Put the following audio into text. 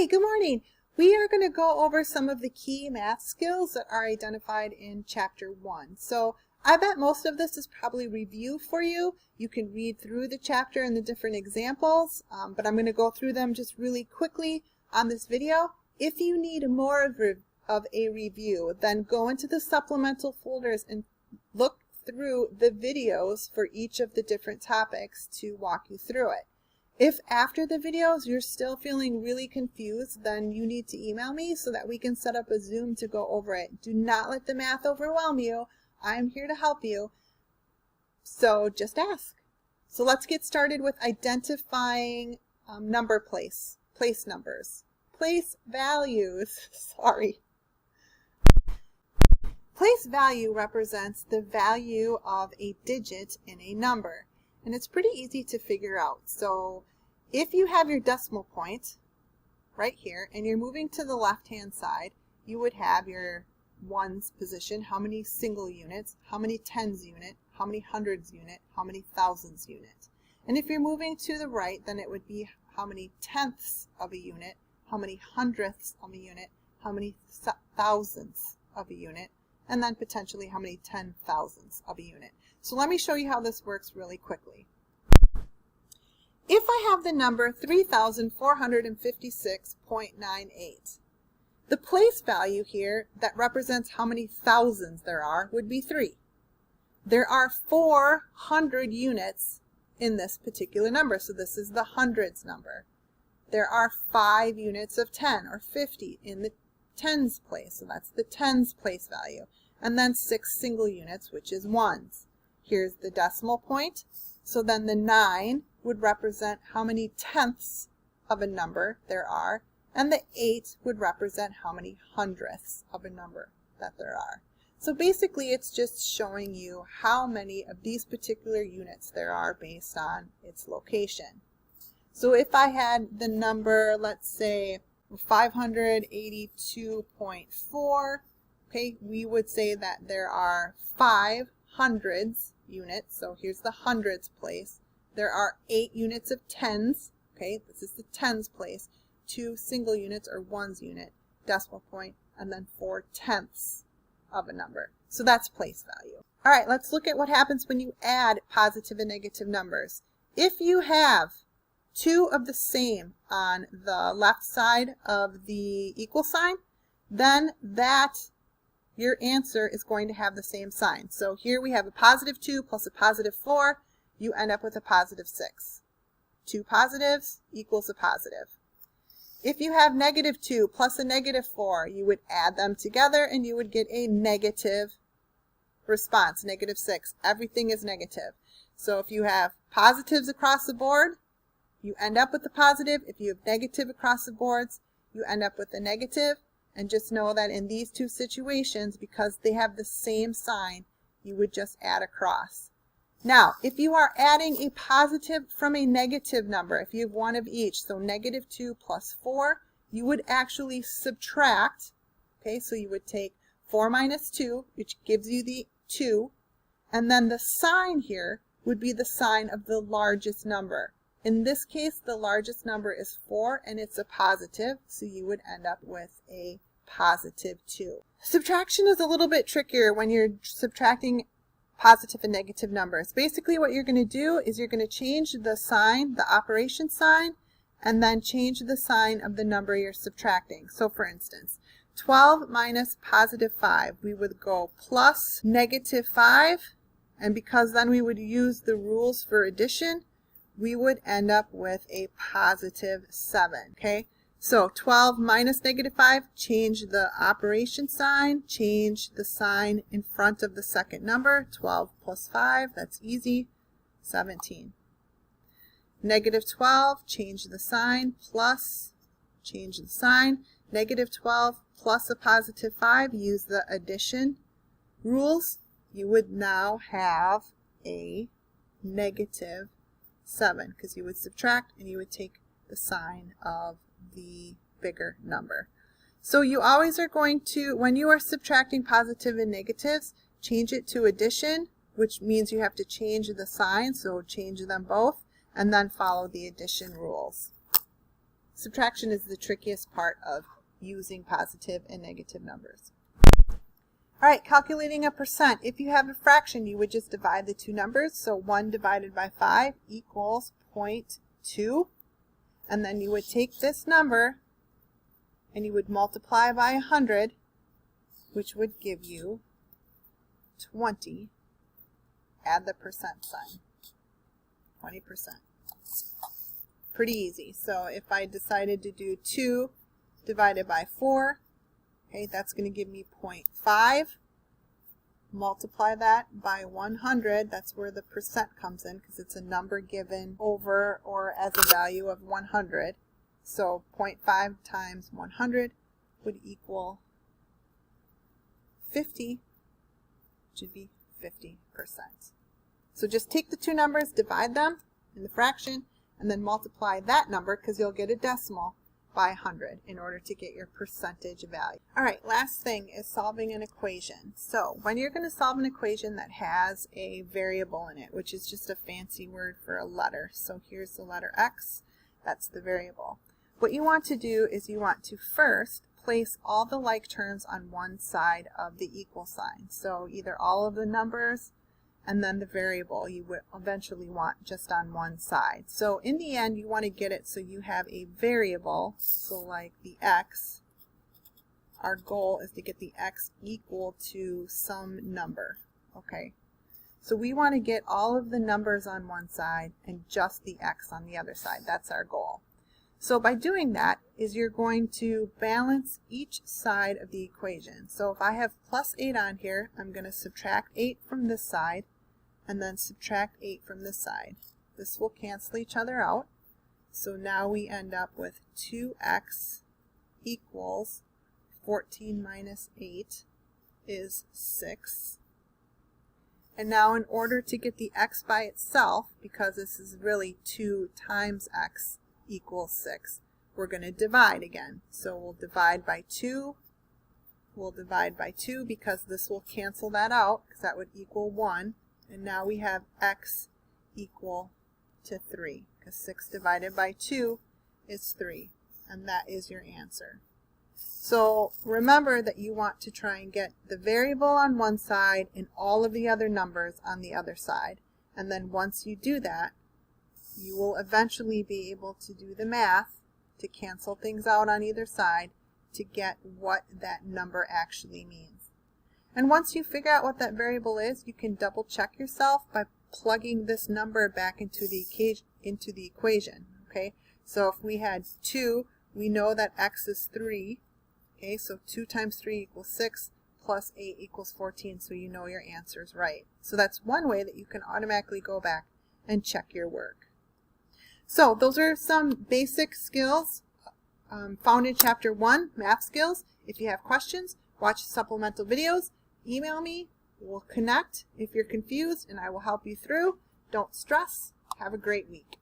Hi, good morning. We are going to go over some of the key math skills that are identified in Chapter 1. So I bet most of this is probably review for you. You can read through the chapter and the different examples, but I'm going to go through them just really quickly on this video. If you need more of a review, then go into the supplemental folders and look through the videos for each of the different topics to walk you through it. If after the videos you're still feeling really confused, then you need to email me so that we can set up a Zoom to go over it. Do not let the math overwhelm you. I'm here to help you. So just ask. So let's get started with identifying place numbers. Place values, sorry. Place value represents the value of a digit in a number. And it's pretty easy to figure out. So if you have your decimal point right here and you're moving to the left hand side, you would have your ones position, how many single units, how many tens unit, how many hundreds unit, how many thousands unit. And if you're moving to the right, then it would be how many tenths of a unit, how many hundredths of a unit, how many thousandths of a unit, and then potentially how many 10,000ths of a unit. So let me show you how this works really quickly. If I have the number 3,456.98, the place value here that represents how many thousands there are would be 3. There are 400 units in this particular number, so this is the hundreds number. There are 5 units of 10 or 50 in the tens place, so that's the tens place value. And then 6 single units, which is ones. Here's the decimal point. So then the 9 would represent how many tenths of a number there are. And the 8 would represent how many hundredths of a number that there are. So basically it's just showing you how many of these particular units there are based on its location. So if I had the number, let's say 582.4, okay, we would say that there are 5 hundreds units. So here's the hundreds place. There are 8 units of tens. Okay, this is the tens place. 2 single units or ones unit, decimal point, and then 4 tenths of a number. So that's place value. All right, let's look at what happens when you add positive and negative numbers. If you have 2 of the same on the left side of the equal sign, then your answer is going to have the same sign. So here we have a positive 2 plus a positive 4. You end up with a positive 6. 2 positives equals a positive. If you have negative 2 plus a negative 4, you would add them together and you would get a negative response, negative 6. Everything is negative. So if you have positives across the board, you end up with a positive. If you have negative across the boards, you end up with a negative. And just know that in these two situations, because they have the same sign, you would just add across. Now, if you are adding a positive from a negative number, if you have one of each, so negative 2 plus 4, you would actually subtract. Okay, so you would take 4 minus 2, which gives you the 2, and then the sign here would be the sign of the largest number. In this case, the largest number is 4, and it's a positive, so you would end up with a positive 2. Subtraction is a little bit trickier when you're subtracting positive and negative numbers. Basically, what you're going to do is you're going to change the sign, the operation sign, and then change the sign of the number you're subtracting. So for instance, 12 minus positive 5, we would go plus negative 5, and because then we would use the rules for addition, we would end up with a positive 7, okay? So 12 minus negative 5, change the operation sign, change the sign in front of the second number. 12 plus 5, that's easy, 17. Negative 12, change the sign, plus, change the sign. Negative 12 plus a positive 5, use the addition rules. You would now have a negative 7, because you would subtract and you would take the sign of the bigger number. So you always are going to, when you are subtracting positive and negatives, change it to addition, which means you have to change the sign, so change them both, and then follow the addition rules. Subtraction is the trickiest part of using positive and negative numbers. All right, calculating a percent. If you have a fraction, you would just divide the two numbers. So 1 divided by 5 equals 0.2. And then you would take this number and you would multiply by 100, which would give you 20. Add the percent sign, 20%. Pretty easy. So if I decided to do 2 divided by 4, okay, that's going to give me 0.5. Multiply that by 100. That's where the percent comes in because it's a number given over or as a value of 100. So 0.5 times 100 would equal 50, which would be 50%. So just take the two numbers, divide them in the fraction, and then multiply that number, because you'll get a decimal, by 100 in order to get your percentage value. All right, last thing is solving an equation. So when you're going to solve an equation that has a variable in it, which is just a fancy word for a letter. So here's the letter x, that's the variable. What you want to do is you want to first place all the like terms on one side of the equal sign. So either all of the numbers and then the variable you would eventually want just on one side. So in the end you want to get it so you have a variable, so like the x, our goal is to get the x equal to some number, okay? So we want to get all of the numbers on one side and just the x on the other side. That's our goal. So by doing that is you're going to balance each side of the equation. So if I have plus 8 on here, I'm going to subtract 8 from this side and then subtract 8 from this side. This will cancel each other out. So now we end up with 2x equals 14 minus 8 is 6. And now in order to get the x by itself, because this is really 2 times x equals 6, we're going to divide again. So we'll divide by 2. We'll divide by 2 because this will cancel that out, because that would equal 1. And now we have x equal to 3, because 6 divided by 2 is 3. And that is your answer. So remember that you want to try and get the variable on one side and all of the other numbers on the other side. And then once you do that, you will eventually be able to do the math to cancel things out on either side to get what that number actually means. And once you figure out what that variable is, you can double check yourself by plugging this number back into the equation. Okay, so if we had 2, we know that x is 3. Okay, so 2 times 3 equals 6 plus 8 equals 14, so you know your answer is right. So that's one way that you can automatically go back and check your work. So those are some basic skills found in Chapter 1, Math Skills. If you have questions, watch supplemental videos, email me, we'll connect if you're confused, and I will help you through. Don't stress. Have a great week.